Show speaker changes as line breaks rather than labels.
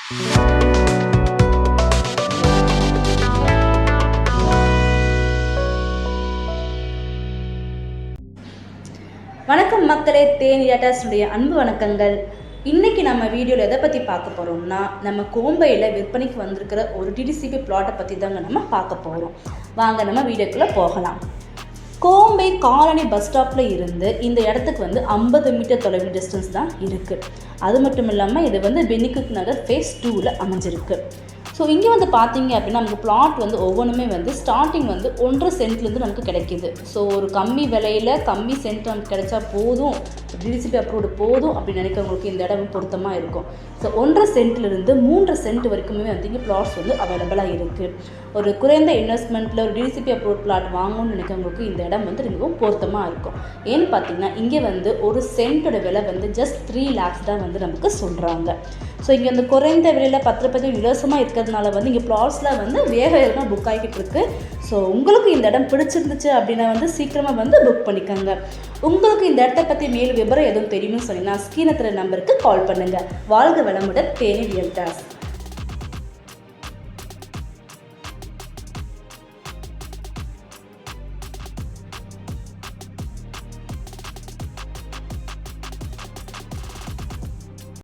வணக்கம் மக்களே, தேனி ரியால்டர்ஸுடைய அன்பு வணக்கங்கள். இன்றைக்கி நம்ம வீடியோவில் எதை பற்றி பார்க்க போகிறோம்னா, நம்ம கோம்பையில் விற்பனைக்கு வந்திருக்கிற ஒரு டிடிசிபி பிளாட்டை பற்றி தாங்க நம்ம பார்க்க போகிறோம். வாங்க நம்ம வீடியோக்குள்ளே போகலாம். கோம்பை காலனி பஸ் ஸ்டாப்பில் இருந்து இந்த இடத்துக்கு 50 மீட்டர் தொலைவு டிஸ்டன்ஸ் தான் இருக்குது. அது மட்டும் இல்லாமல் இது பெனிகுத் நகர் ஃபேஸ் 2ல் அமைஞ்சிருக்கு. ஸோ இங்கே பார்த்தீங்க அப்படின்னா நமக்கு பிளாட் ஒவ்வொன்றுமே ஸ்டார்டிங் 1.5 சென்ட்லேருந்து நமக்கு கிடைக்கிது. ஸோ ஒரு கம்மி விலையில் கம்மி சென்ட் நமக்கு கிடைச்சா போதும், டிடிசிபி அப்ரூவ்டு போதும் அப்படின்னு நினைக்கிறவங்களுக்கு இந்த இடம் பொருத்தமாக இருக்கும். ஸோ 1.5 சென்ட்லேருந்து 3 சென்ட் வரைக்குமே இங்கே பிளாட்ஸ் அவைலபிளாக இருக்குது. ஒரு குறைந்த இன்வெஸ்ட்மெண்ட்டில் ஒரு டிடிசிபி அப்ரூவ்ட் பிளாட் வாங்கணும்னு நினைக்கிறவங்களுக்கு இந்த இடம் மிகவும் பொருத்தமாக இருக்கும். ஏன்னு பார்த்தீங்கன்னா இங்கே ஒரு சென்ட்டோட விலை ஜஸ்ட் 3 lakhs தான் நமக்கு சொல்கிறாங்க. ஸோ இங்கே குறைந்த விலையில் 10 இலவசமாக இருக்கிறதுனால இங்கே பிளாட்ஸில் வேக வேகமாக புக் ஆகிக்கிட்டு இருக்கு. ஸோ உங்களுக்கு இந்த இடம் பிடிச்சிருந்துச்சு அப்படின்னா சீக்கிரமாக புக் பண்ணிக்கோங்க. உங்களுக்கு இந்த இடத்த பற்றி மேலும் விவரம் எதுவும் தெரியும்னு சொன்னீங்கன்னா ஸ்க்ரீனில் நம்பருக்கு கால் பண்ணுங்கள். வாழ்க வளமுடன், தேனி ரியல்டர்ஸ்.